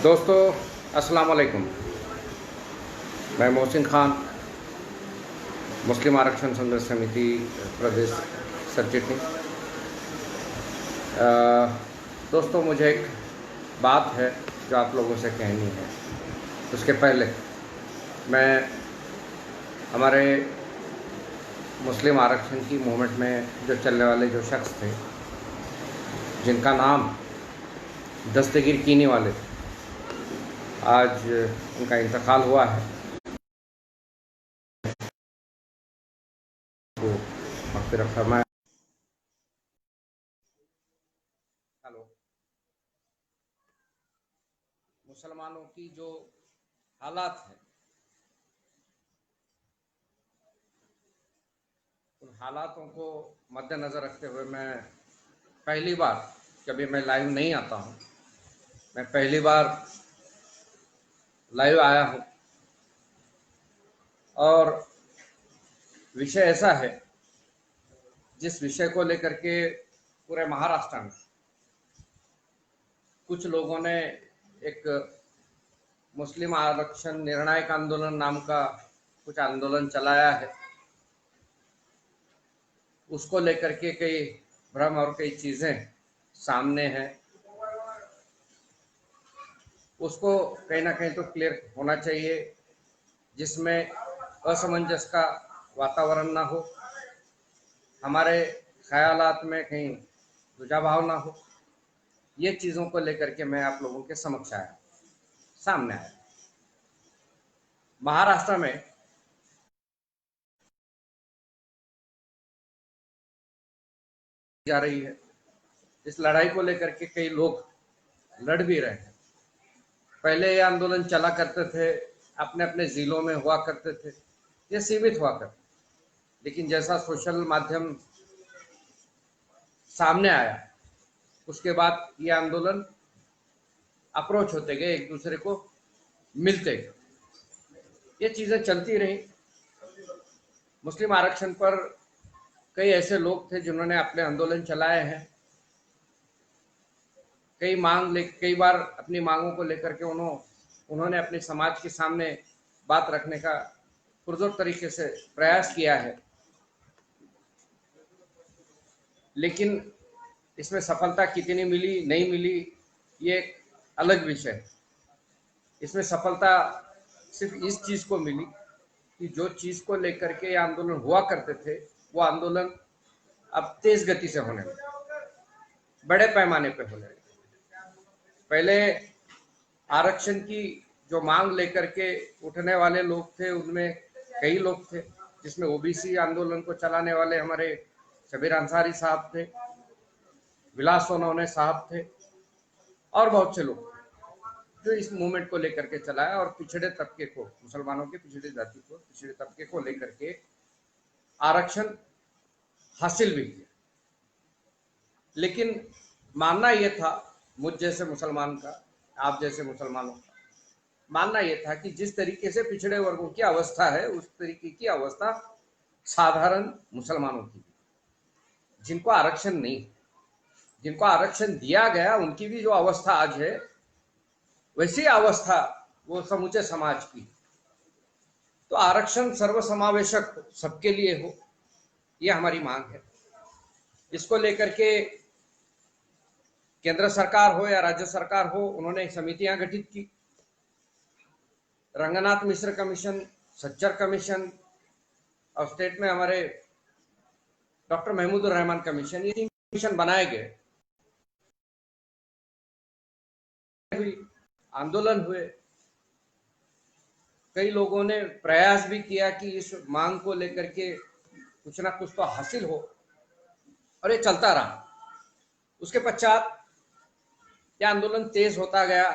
दोस्तों अस्सलाम वालेकुम। मैं मोहसिन खान, मुस्लिम आरक्षण संघर्ष समिति प्रदेश सचिव। दोस्तों, मुझे एक बात है जो आप लोगों से कहनी है। उसके पहले मैं हमारे मुस्लिम आरक्षण की मूवमेंट में जो चलने वाले जो शख्स थे, जिनका नाम दस्तगीर कीनी वाले थे, आज उनका इंतकाल हुआ है। वो मग़फ़िरत फरमाए। हेलो। मुसलमानों की जो हालात हैं, उन हालातों को मद्देनज़र रखते हुए मैं पहली बार, कभी मैं लाइव नहीं आता हूँ, मैं पहली बार लाइव आया हूँ। और विषय ऐसा है जिस विषय को लेकर के पूरे महाराष्ट्र में कुछ लोगों ने एक मुस्लिम आरक्षण निर्णायक आंदोलन नाम का कुछ आंदोलन चलाया है। उसको लेकर के कई भ्रम और कई चीज़ें सामने हैं। उसको कहीं ना कहीं तो क्लियर होना चाहिए, जिसमें असमंजस का वातावरण ना हो, हमारे ख्यालात में कहीं दुजाभाव ना हो। ये चीज़ों को लेकर के मैं आप लोगों के समक्ष आया, सामने आया। महाराष्ट्र में जा रही है, इस लड़ाई को लेकर के कई लोग लड़ भी रहे हैं। पहले ये आंदोलन चला करते थे, अपने अपने ज़िलों में हुआ करते थे, ये सीमित हुआ करते, लेकिन जैसा सोशल माध्यम सामने आया, उसके बाद ये आंदोलन अप्रोच होते गए, एक दूसरे को मिलते गए, ये चीज़ें चलती रही। मुस्लिम आरक्षण पर कई ऐसे लोग थे जिन्होंने अपने आंदोलन चलाए हैं। कई बार अपनी मांगों को लेकर के उन्होंने अपने समाज के सामने बात रखने का पुरजोर तरीके से प्रयास किया है, लेकिन इसमें सफलता कितनी मिली नहीं मिली ये एक अलग विषय है। इसमें सफलता सिर्फ इस चीज़ को मिली कि जो चीज़ को लेकर के आंदोलन हुआ करते थे, वो आंदोलन अब तेज गति से होने लगे, बड़े पैमाने पे होने लगे। पहले आरक्षण की जो मांग लेकर के उठने वाले लोग थे, उनमें कई लोग थे, जिसमें ओबीसी आंदोलन को चलाने वाले हमारे शबीर अंसारी साहब थे, विलास सोनवने साहब थे, और बहुत से लोग जो इस मूवमेंट को लेकर के चलाया और पिछड़े तबके को, मुसलमानों के पिछड़ी जाति को, पिछड़े तबके को लेकर के आरक्षण हासिल भी किया। लेकिन मानना यह था मुझ जैसे मुसलमान का, आप जैसे मुसलमानों का मानना यह था कि जिस तरीके से पिछड़े वर्गों की अवस्था है, उस तरीके की अवस्था साधारण मुसलमानों की, जिनको आरक्षण नहीं, जिनको आरक्षण दिया गया, उनकी भी जो अवस्था आज है, वैसी अवस्था वो समूचे समाज की। तो आरक्षण सर्वसमावेशक सबके लिए हो, ये हमारी मांग है। इसको लेकर के केंद्र सरकार हो या राज्य सरकार हो, उन्होंने समितियां गठित की। रंगनाथ मिश्र कमीशन, सच्चर कमीशन और स्टेट में हमारे डॉक्टर महमूदुर रहमान कमीशन, ये 3 कमीशन बनाए गए। आंदोलन हुए, कई लोगों ने प्रयास भी किया कि इस मांग को लेकर के कुछ ना कुछ तो हासिल हो, और ये चलता रहा। उसके पश्चात यह आंदोलन तेज होता गया।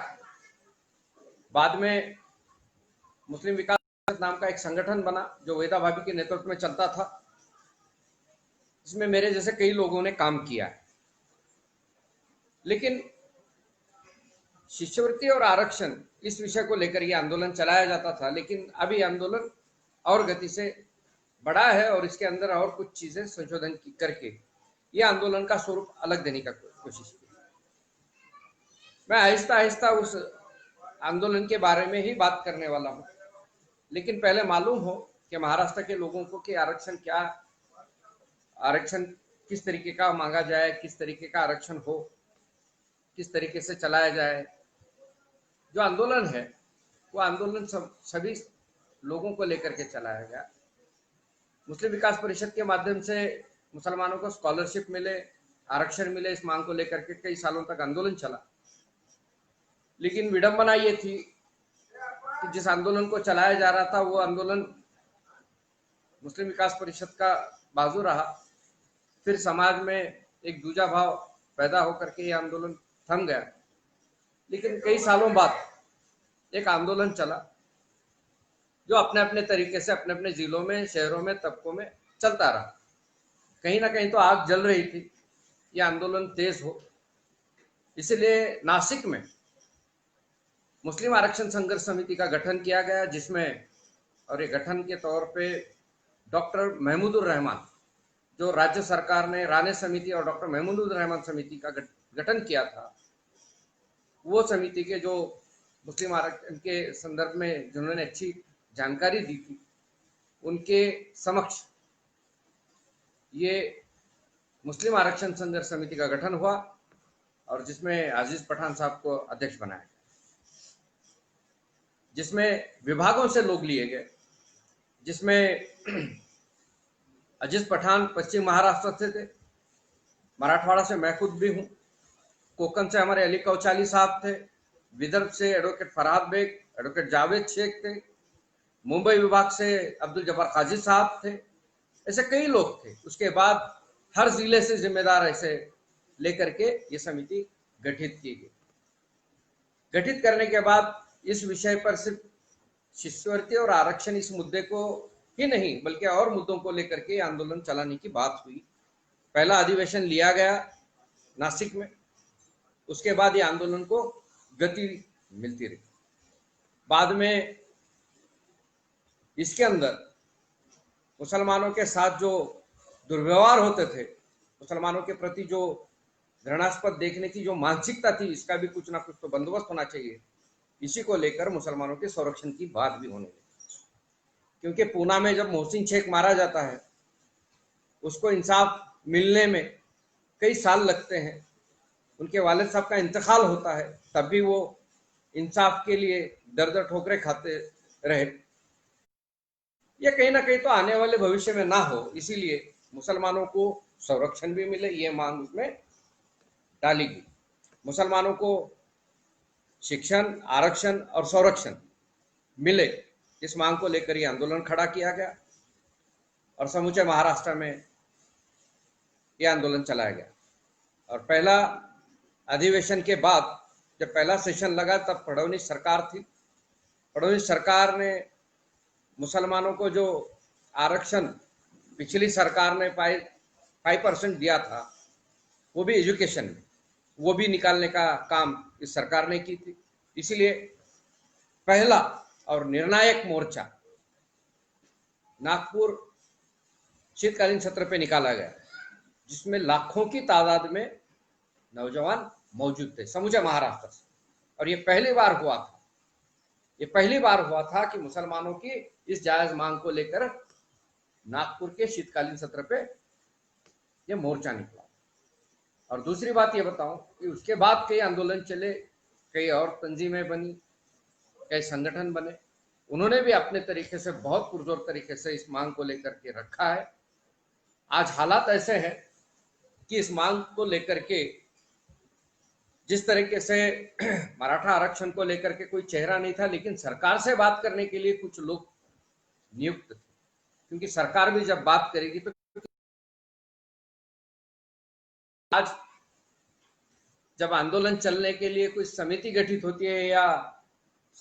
बाद में मुस्लिम विकास नाम का एक संगठन बना जो वेदा भाभी के नेतृत्व में चलता था, इसमें मेरे जैसे कई लोगों ने काम किया है। लेकिन शिष्यवृत्ति और आरक्षण इस विषय को लेकर यह आंदोलन चलाया जाता था, लेकिन अभी आंदोलन और गति से बढ़ा है और इसके अंदर और कुछ चीजें संशोधन करके यह आंदोलन का स्वरूप अलग देने का कोशिश की। मैं आहिस्ता आहिस्ता उस आंदोलन के बारे में ही बात करने वाला हूं। लेकिन पहले मालूम हो कि महाराष्ट्र के लोगों को कि आरक्षण किस तरीके का मांगा जाए, किस तरीके का आरक्षण हो, किस तरीके से चलाया जाए। जो आंदोलन है वो आंदोलन सभी लोगों को लेकर के चलाया गया। मुस्लिम विकास परिषद के माध्यम से मुसलमानों को स्कॉलरशिप मिले, आरक्षण मिले, इस मांग को लेकर के कई सालों तक आंदोलन चला। लेकिन विडंबना ये थी कि जिस आंदोलन को चलाया जा रहा था वो आंदोलन मुस्लिम विकास परिषद का बाजू रहा। फिर समाज में एक दूजा भाव पैदा होकर के ये आंदोलन थम गया। लेकिन कई सालों बाद एक आंदोलन चला जो अपने अपने तरीके से अपने अपने जिलों में, शहरों में, तबकों में चलता रहा। कहीं ना कहीं तो आग जल रही थी, ये आंदोलन तेज हो। इसलिए नासिक में मुस्लिम आरक्षण संघर्ष समिति का गठन किया गया, जिसमें और ये गठन के तौर पे डॉक्टर महमूदुर रहमान, जो राज्य सरकार ने राणे समिति और डॉक्टर महमूदुर रहमान समिति का गठन किया था, वो समिति के जो मुस्लिम आरक्षण के संदर्भ में जिन्होंने अच्छी जानकारी दी थी, उनके समक्ष ये मुस्लिम आरक्षण संघर्ष समिति का गठन हुआ और जिसमें अजीज पठान साहब को अध्यक्ष बनाया गया, जिसमें विभागों से लोग लिए गए, जिसमें अजीज पठान पश्चिम महाराष्ट्र से थे, मराठवाड़ा से मैं खुद भी हूँ, कोकण से हमारे अली कौचाली साहब थे, विदर्भ से एडवोकेट फरहाद बेग, एडवोकेट जावेद शेख थे, मुंबई विभाग से अब्दुल जब्बार काजी साहब थे। ऐसे कई लोग थे। उसके बाद हर जिले से जिम्मेदार ऐसे लेकर के ये समिति गठित की गई। गठित करने के बाद इस विषय पर सिर्फ शिष्यवृत्ति और आरक्षण इस मुद्दे को ही नहीं बल्कि और मुद्दों को लेकर के आंदोलन चलाने की बात हुई। पहला अधिवेशन लिया गया नासिक में, उसके बाद ये आंदोलन को गति मिलती रही। बाद में इसके अंदर मुसलमानों के साथ जो दुर्व्यवहार होते थे, मुसलमानों के प्रति जो घृणास्पद देखने की जो मानसिकता थी, इसका भी कुछ ना कुछ तो बंदोबस्त होना चाहिए। इसी को लेकर मुसलमानों के संरक्षण की बात भी होने लगी, क्योंकि पूना में जब मोहसिन शेख मारा जाता है, उसको इंसाफ मिलने में कई साल लगते हैं। उनके वालिद साहब का इंतकाल होता है, तब भी वो इंसाफ के लिए दर दर ठोकरें खाते रहे। ये कहीं ना कहीं तो आने वाले भविष्य में ना हो, इसीलिए मुसलमानों को संरक्षण भी मिले, ये मांग उसमें डाली गई। मुसलमानों को शिक्षण, आरक्षण और संरक्षण मिले, इस मांग को लेकर ये आंदोलन खड़ा किया गया और समूचे महाराष्ट्र में ये आंदोलन चलाया गया। और पहला अधिवेशन के बाद जब पहला सेशन लगा, तब फडणवीस सरकार थी। फडणवीस सरकार ने मुसलमानों को जो आरक्षण पिछली सरकार ने 5% दिया था, वो भी एजुकेशन में, वो भी निकालने का काम इस सरकार ने की थी। इसीलिए पहला और निर्णायक मोर्चा नागपुर शीतकालीन सत्र पे निकाला गया, जिसमें लाखों की तादाद में नौजवान मौजूद थे समूचे महाराष्ट्र से। और ये पहली बार हुआ था, ये पहली बार हुआ था कि मुसलमानों की इस जायज मांग को लेकर नागपुर के शीतकालीन सत्र पे ये मोर्चा निकला। और दूसरी बात ये बताऊं कि उसके बाद कई आंदोलन चले, कई और तंजीमें बनी, कई संगठन बने, उन्होंने भी अपने तरीके से बहुत पुरजोर तरीके से इस मांग को लेकर के रखा है। आज हालात ऐसे हैं कि इस मांग को लेकर के जिस तरीके से मराठा आरक्षण को लेकर के कोई चेहरा नहीं था, लेकिन सरकार से बात करने के लिए कुछ लोग नियुक्त थे, क्योंकि सरकार भी जब बात करेगी तो आज जब आंदोलन चलने के लिए कोई समिति गठित होती है या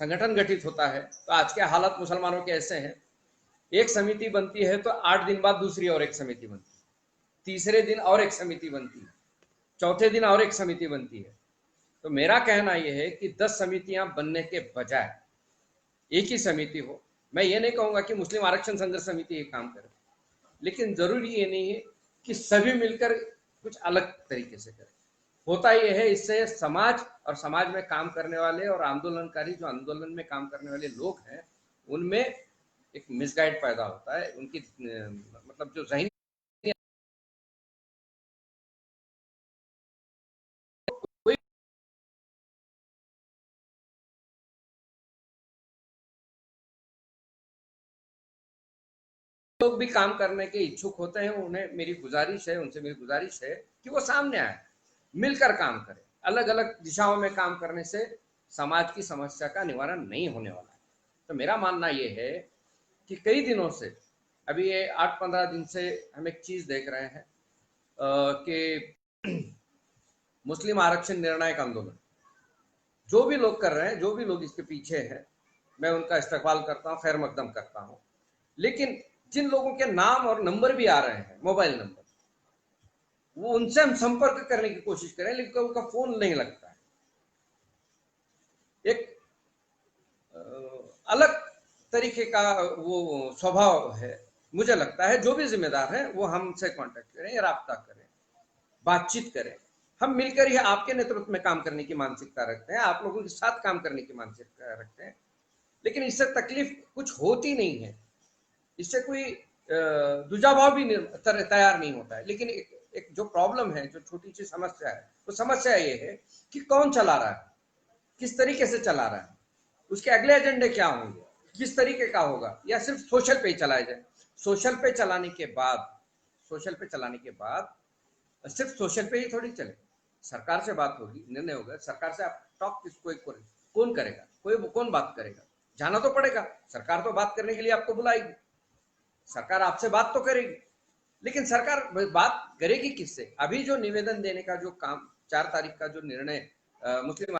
संगठन गठित होता है, तो आज के हालात मुसलमानों के ऐसे हैं, एक समिति बनती है तो 8 दिन बाद दूसरी और एक समिति बनती है, तीसरे दिन और एक समिति बनती है, चौथे दिन और एक समिति बनती है। तो मेरा कहना यह है कि 10 समितियां बनने के बजाय एक ही समिति हो। मैं ये नहीं कहूंगा कि मुस्लिम आरक्षण संघर्ष समिति ये काम करे, लेकिन जरूरी ये नहीं है कि सभी मिलकर कुछ अलग तरीके से करें। होता यह है, इससे समाज और समाज में काम करने वाले और आंदोलनकारी जो आंदोलन में काम करने वाले लोग हैं उनमें एक मिसगाइड पैदा होता है, उनकी मतलब जो जहनी कोई लोग भी काम करने के इच्छुक होते हैं, उन्हें मेरी गुजारिश है, उनसे मेरी गुजारिश है कि वो सामने आए, मिलकर काम करें। अलग अलग दिशाओं में काम करने से समाज की समस्या का निवारण नहीं होने वाला है। तो मेरा मानना ये है कि कई दिनों से, अभी ये 8-15 दिन से हम एक चीज देख रहे हैं कि मुस्लिम आरक्षण निर्णायक आंदोलन जो भी लोग कर रहे हैं, जो भी लोग इसके पीछे हैं, मैं उनका इस्तकबाल करता हूँ, खैर मकदम करता हूँ। लेकिन जिन लोगों के नाम और नंबर भी आ रहे हैं, मोबाइल नंबर, वो उनसे हम संपर्क करने की कोशिश करें, लेकिन उनका फोन नहीं लगता है। एक अलग तरीके का वो स्वभाव है। मुझे लगता है जो भी जिम्मेदार है वो हमसे कांटेक्ट करें, राब्ता करें, बातचीत करें। हम मिलकर ही आपके नेतृत्व में काम करने की मानसिकता रखते हैं, आप लोगों के साथ काम करने की मानसिकता रखते हैं, लेकिन इससे तकलीफ कुछ होती नहीं है, इससे कोई दुजाभाव भी तैयार नहीं होता है। लेकिन एक जो प्रॉब्लम है, जो छोटी सी समस्या है, वो समस्या ये है कि कौन चला रहा है, किस तरीके से चला रहा है, उसके अगले एजेंडे क्या होंगे, किस तरीके का होगा, या सिर्फ सोशल पे चलाया जाए। सोशल पे चलाने के बाद, सोशल पे चलाने के बाद सिर्फ सोशल पे ही थोड़ी चले, सरकार से बात होगी, निर्णय होगा, सरकार से आप टॉक किसको कौन करेगा, कोई कौन बात करेगा, जाना तो पड़ेगा। सरकार तो बात करने के लिए आपको बुलाएगी, सरकार आपसे बात तो करेगी, लेकिन सरकार बात करेगी किससे? अभी जो निवेदन देने का जो काम 4 तारीख का जो निर्णय मुस्लिम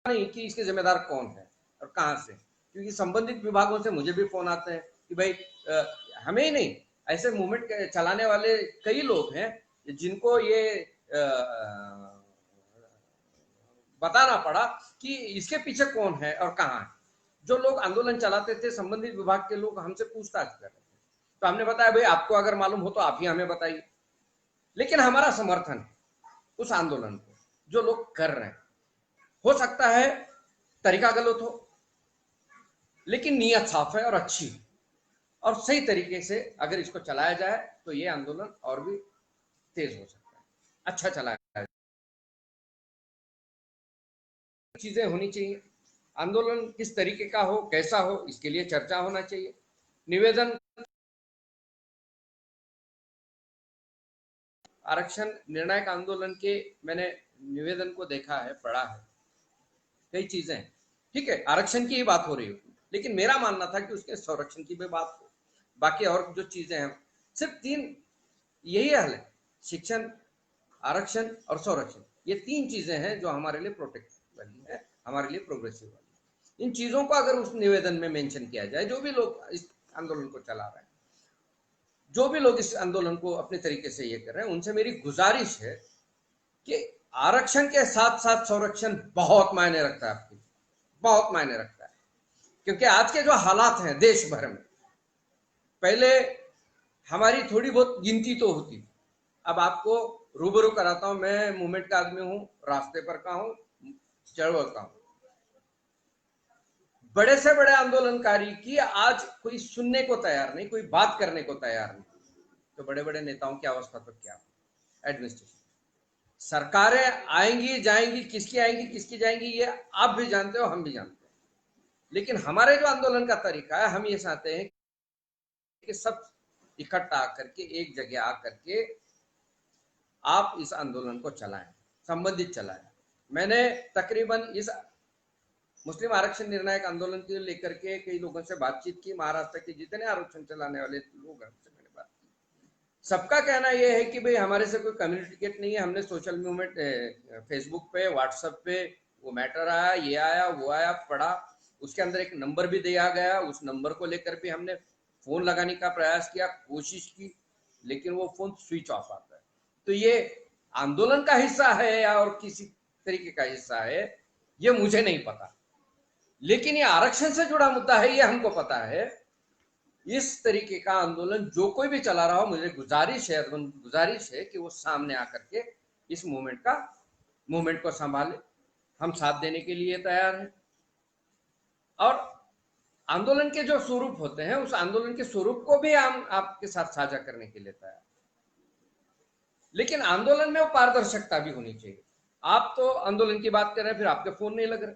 नहीं कि इसके जिम्मेदार कौन है और कहां से, क्योंकि संबंधित विभागों से मुझे भी फोन आते हैं कि भाई हमें ही नहीं, ऐसे मूवमेंट चलाने वाले कई लोग हैं जिनको ये बताना पड़ा कि इसके पीछे कौन है और कहां है। जो लोग आंदोलन चलाते थे, संबंधित विभाग के लोग हमसे पूछताछ कर रहे थे, तो हमने बताया भाई आपको अगर मालूम हो तो आप ही हमें बताइए। लेकिन हमारा समर्थन है उस आंदोलन को जो लोग कर रहे हैं। हो सकता है तरीका गलत हो, लेकिन नीयत साफ है और अच्छी, और सही तरीके से अगर इसको चलाया जाए तो ये आंदोलन और भी तेज हो सकता है, अच्छा चलाया जाए। चीजें होनी चाहिए, आंदोलन किस तरीके का हो, कैसा हो, इसके लिए चर्चा होना चाहिए। निवेदन आरक्षण निर्णायक आंदोलन के मैंने निवेदन को देखा है, पढ़ा है, कई चीजें, ठीक है, आरक्षण की ही बात हो रही हो, लेकिन मेरा मानना था कि उसके संरक्षण की भी बात हो, बाकी और जो चीजें हैं, सिर्फ 3 यही हल है, शिक्षण, आरक्षण और संरक्षण। ये 3 चीजें हैं जो हमारे लिए प्रोटेक्ट वाली है, हमारे लिए प्रोग्रेसिव वाली है। इन चीजों को अगर उस निवेदन में मेंशन किया जाए, जो भी लोग इस आंदोलन को चला रहे हैं, जो भी लोग इस आंदोलन को अपने तरीके से ये कर रहे हैं, उनसे मेरी गुजारिश है कि आरक्षण के साथ साथ संरक्षण बहुत मायने रखता है, आपके बहुत मायने रखता है। क्योंकि आज के जो हालात हैं देश भर में, पहले हमारी थोड़ी बहुत गिनती तो होती, अब आपको रूबरू कराता हूं, मैं मूवमेंट का आदमी हूं, रास्ते पर का हूं, चढ़वल का हूं। बड़े से बड़े आंदोलनकारी की आज कोई सुनने को तैयार नहीं, कोई बात करने को तैयार नहीं, तो बड़े बड़े नेताओं की अवस्था तो क्या, एडमिनिस्ट्रेशन, सरकारें आएंगी जाएंगी, किसकी आएंगी किसकी जाएंगी ये आप भी जानते हो, हम भी जानते हैं। लेकिन हमारे जो आंदोलन का तरीका है, हम ये चाहते हैं कि सब इकट्ठा आकर के, एक जगह आकर के आप इस आंदोलन को चलाएं, संबंधित चलाएं। मैंने तकरीबन इस मुस्लिम आरक्षण निर्णायक आंदोलन को लेकर के कई लोगों से बातचीत की, महाराष्ट्र के जितने आरक्षण चलाने वाले लोग हैं उनसे मैंने बात की। सबका कहना यह है कि भाई हमारे से कोई कम्युनिकेट नहीं है, हमने सोशल मूवमेंट फेसबुक पे, व्हाट्सएप पे वो मैटर आया, ये आया, वो आया, पढ़ा, उसके अंदर एक नंबर भी दिया गया, उस नंबर को लेकर भी हमने फोन लगाने का प्रयास किया, कोशिश की, लेकिन वो फोन स्विच ऑफ आता है। तो ये आंदोलन का हिस्सा है या और किसी तरीके का हिस्सा है, ये मुझे नहीं पता, लेकिन ये आरक्षण से जुड़ा मुद्दा है, ये हमको पता है। इस तरीके का आंदोलन जो कोई भी चला रहा हो, मुझे गुजारिश है कि वो सामने आकर के इस मूवमेंट को संभाले। हम साथ देने के लिए तैयार हैं और आंदोलन के जो स्वरूप होते हैं उस आंदोलन के स्वरूप को भी हम आपके साथ साझा करने के लिए तैयार, लेकिन आंदोलन में वो पारदर्शिता भी होनी चाहिए। आप तो आंदोलन की बात कर रहे हैं, फिर आपके फोन नहीं लग रहे।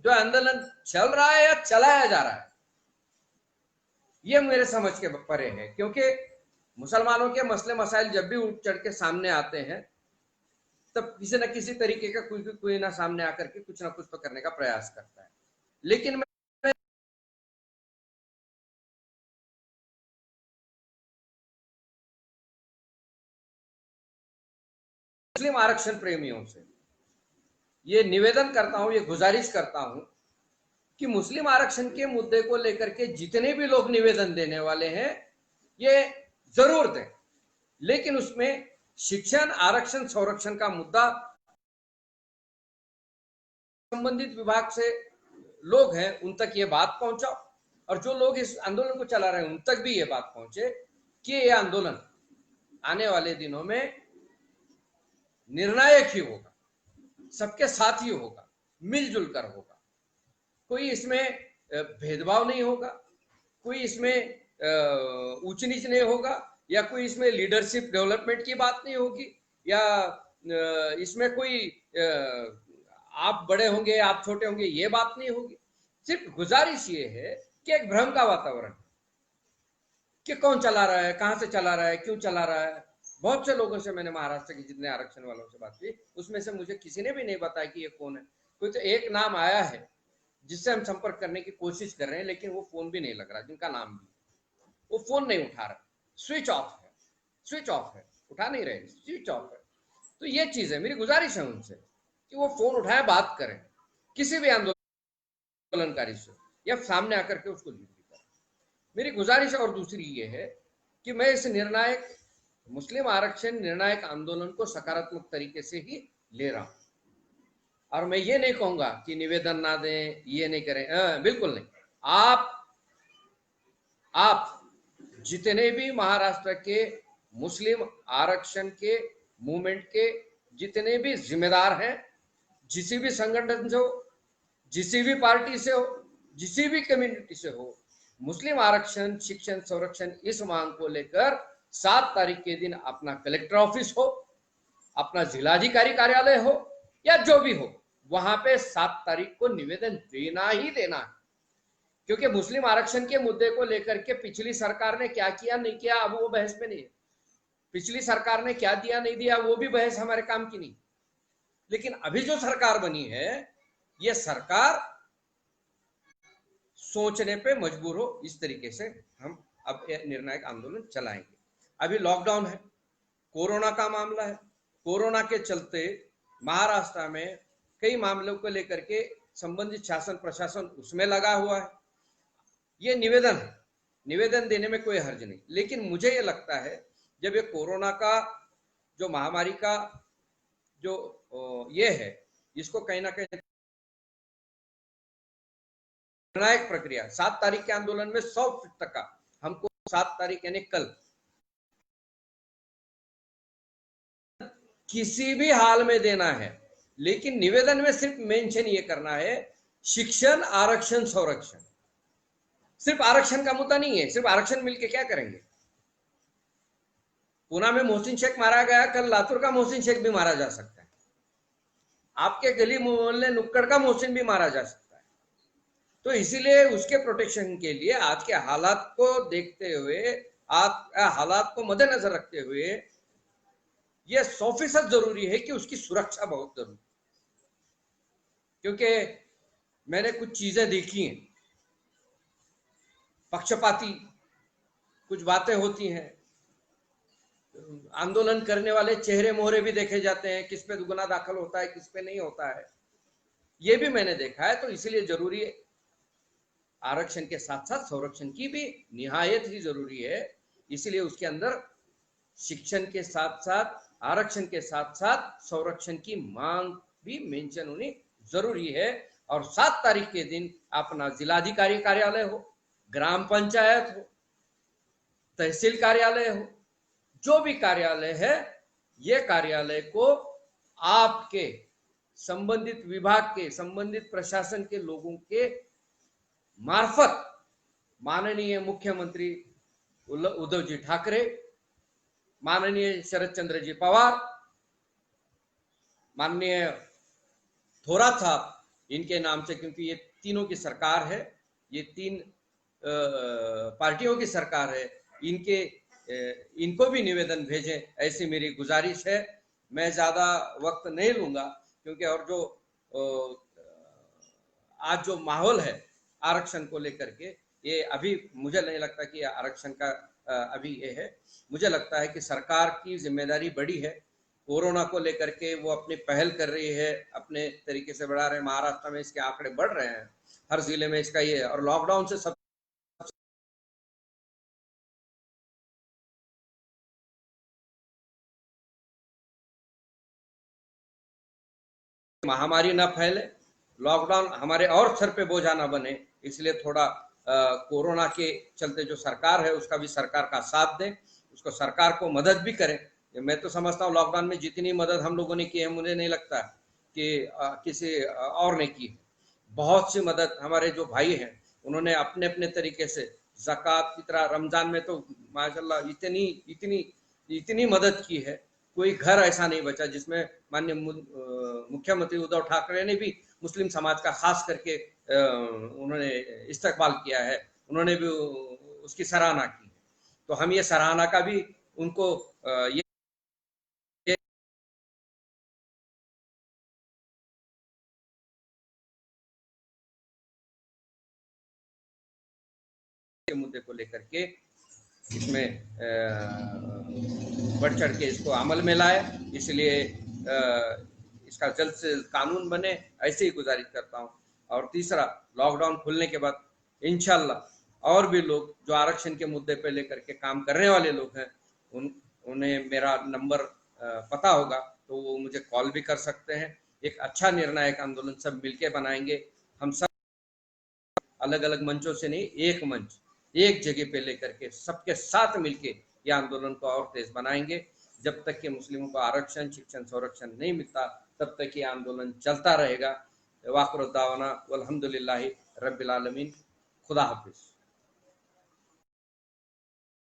जो आंदोलन चल रहा है या चलाया जा रहा है ये मेरे समझ के परे है, क्योंकि मुसलमानों के मसले मसाइल जब भी उठ चढ़ के सामने आते हैं तब किसी न किसी तरीके का कोई ना सामने आकर के कुछ ना कुछ तो करने का प्रयास करता है। लेकिन मुस्लिम आरक्षण प्रेमियों से ये निवेदन करता हूं, ये गुजारिश करता हूं कि मुस्लिम आरक्षण के मुद्दे को लेकर के जितने भी लोग निवेदन देने वाले हैं ये जरूर दें, लेकिन उसमें शिक्षण, आरक्षण, संरक्षण का मुद्दा संबंधित विभाग से लोग हैं उन तक ये बात पहुंचाओ, और जो लोग इस आंदोलन को चला रहे हैं उन तक भी ये बात पहुंचे कि ये आंदोलन आने वाले दिनों में निर्णायक ही होगा, सबके साथ ही होगा, मिलजुल कर होगा, कोई इसमें भेदभाव नहीं होगा, कोई इसमें ऊंच नीच नहीं होगा, या कोई इसमें लीडरशिप डेवलपमेंट की बात नहीं होगी, या इसमें कोई आप बड़े होंगे आप छोटे होंगे ये बात नहीं होगी। सिर्फ गुजारिश ये है कि एक भ्रम का वातावरण कि कौन चला रहा है, कहां से चला रहा है, क्यों चला रहा है। बहुत से लोगों से मैंने महाराष्ट्र के जितने आरक्षण वालों से बात की उसमें से मुझे किसी ने भी नहीं बताया कि ये कौन है। कोई तो एक नाम आया है जिससे हम संपर्क करने की कोशिश कर रहे हैं, लेकिन वो फोन भी नहीं लग रहा, जिनका नाम भी वो फोन नहीं उठा रहा, स्विच ऑफ है, उठा नहीं रहे, स्विच ऑफ है। तो ये चीज है, मेरी गुजारिश है उनसे कि वो फोन उठाए, बात करें किसी भी आंदोलनकारी से या सामने आकर के उसको लीड करें, मेरी गुजारिश। और दूसरी ये है कि मैं इस निर्णायक मुस्लिम आरक्षण निर्णायक आंदोलन को सकारात्मक तरीके से ही ले रहा हूं, और मैं ये नहीं कहूंगा कि निवेदन ना दें, ये नहीं करें, बिल्कुल नहीं। आप जितने भी महाराष्ट्र के मुस्लिम आरक्षण के मूवमेंट के जितने भी जिम्मेदार हैं, जिसी भी संगठन से हो, जिसी भी पार्टी से हो, जिसी भी कम्युनिटी से हो, मुस्लिम आरक्षण, शिक्षण, संरक्षण इस मांग को लेकर 7 तारीख के दिन अपना कलेक्टर ऑफिस हो, अपना जिलाधिकारी कार्यालय हो या जो भी हो, वहां पे 7 तारीख को निवेदन देना ही देना है। क्योंकि मुस्लिम आरक्षण के मुद्दे को लेकर के पिछली सरकार ने क्या किया नहीं किया अब वो बहस में नहीं है, पिछली सरकार ने क्या दिया नहीं दिया वो भी बहस हमारे काम की नहीं। लेकिन अभी जो सरकार बनी है ये सरकार सोचने पे मजबूर हो, इस तरीके से हम अब निर्णायक आंदोलन चलाएंगे। अभी लॉकडाउन है, कोरोना का मामला है, कोरोना के चलते महाराष्ट्र में कई मामलों को लेकर के संबंधित शासन प्रशासन उसमें लगा हुआ है। ये निवेदन है, निवेदन देने में कोई हर्ज नहीं, लेकिन मुझे ये लगता है जब ये कोरोना का जो महामारी का जो ये है इसको कहीं ना कहीं निर्णायक प्रक्रिया 7 तारीख के आंदोलन में 100% हमको 7 तारीख यानी कल किसी भी हाल में देना है, लेकिन निवेदन में सिर्फ मेंशन ये करना है शिक्षण, आरक्षण, संरक्षण। सिर्फ आरक्षण का मुद्दा नहीं है, सिर्फ आरक्षण मिलके क्या करेंगे। पुणे में मोहसिन शेख मारा गया, कल लातूर का मोहसिन शेख भी मारा जा सकता है, आपके गली मोहल्ले नुक्कड़ का मोहसिन भी मारा जा सकता है। तो इसीलिए उसके प्रोटेक्शन के लिए आज के हालात को देखते हुए, हालात को मद्देनजर रखते हुए यह 100% जरूरी है कि उसकी सुरक्षा बहुत जरूरी, क्योंकि मैंने कुछ चीजें देखी हैं, पक्षपाती कुछ बातें होती हैं, आंदोलन करने वाले चेहरे मोहरे भी देखे जाते हैं, किस पे गुनाह दाखिल होता है, किस पे नहीं होता है, ये भी मैंने देखा है। तो इसलिए जरूरी है आरक्षण के साथ साथ संरक्षण की भी निहायत ही जरूरी है। इसलिए उसके अंदर शिक्षण के साथ साथ, आरक्षण के साथ साथ संरक्षण की मांग भी मेंशन होनी जरूरी है। और 7 तारीख के दिन अपना जिलाधिकारी कार्यालय हो, ग्राम पंचायत हो, तहसील कार्यालय हो, जो भी कार्यालय है, ये कार्यालय को आपके संबंधित विभाग के, संबंधित प्रशासन के लोगों के मार्फत माननीय मुख्यमंत्री उद्धव जी ठाकरे, माननीय शरद चंद्र जी पवार, माननीय थोरात साहब, इनके नाम से, क्योंकि ये तीनों की सरकार है, ये तीन पार्टियों की सरकार है, इनको भी निवेदन भेजें, ऐसी मेरी गुजारिश है। मैं ज्यादा वक्त नहीं लूंगा, क्योंकि और जो आज जो माहौल है आरक्षण को लेकर के, ये अभी मुझे नहीं लगता कि आरक्षण का अभी ये है। मुझे लगता है कि सरकार की जिम्मेदारी बड़ी है, कोरोना को लेकर के वो अपनी पहल कर रही है, अपने तरीके से बढ़ा रहे हैं। महाराष्ट्र में इसके आंकड़े बढ़ रहे हैं, हर जिले में इसका ये, और लॉकडाउन से सब महामारी ना फैले, लॉकडाउन हमारे और सर पे बोझा ना बने, इसलिए थोड़ा कोरोना के चलते जो सरकार है उसका भी सरकार का साथ दें, उसको सरकार को मदद भी करें। मैं तो समझता हूँ लॉकडाउन में जितनी मदद हम लोगों ने की है, मुझे नहीं लगता कि किसी और ने की। बहुत सी मदद हमारे जो भाई हैं उन्होंने अपने अपने तरीके से, ज़कात, फितरा, रमजान में तो माशाल्लाह इतनी इतनी इतनी मदद की है, कोई घर ऐसा नहीं बचा जिसमें माननीय मुख्यमंत्री उद्धव ठाकरे ने भी मुस्लिम समाज का खास करके उन्होंने इस्तकबाल किया है, उन्होंने भी उसकी सराहना की। तो हम ये सराहना का भी उनको ये मुद्दे को लेकर के इसमें बढ़ चढ़ के इसको अमल में लाए, इसलिए इसका जल्द से जल्द कानून बने, ऐसे ही गुजारिश करता हूँ। और तीसरा, लॉकडाउन खुलने के बाद इंशाल्लाह और भी लोग जो आरक्षण के मुद्दे पे लेकर के काम करने वाले लोग हैं, उन्हें मेरा नंबर पता होगा, तो वो मुझे कॉल भी कर सकते हैं। एक अच्छा निर्णायक आंदोलन सब मिलके बनाएंगे, हम सब अलग अलग मंचों से नहीं, एक मंच, एक जगह पे लेकर के सबके साथ मिलके ये आंदोलन को और तेज बनाएंगे। जब तक कि मुस्लिमों को आरक्षण, शिक्षण, संरक्षण नहीं मिलता, तब तक ये आंदोलन चलता रहेगा। वाखिर दावाना वल्हम्दुलिल्लाहि रब्बिल आलमीन। खुदा हाफिज।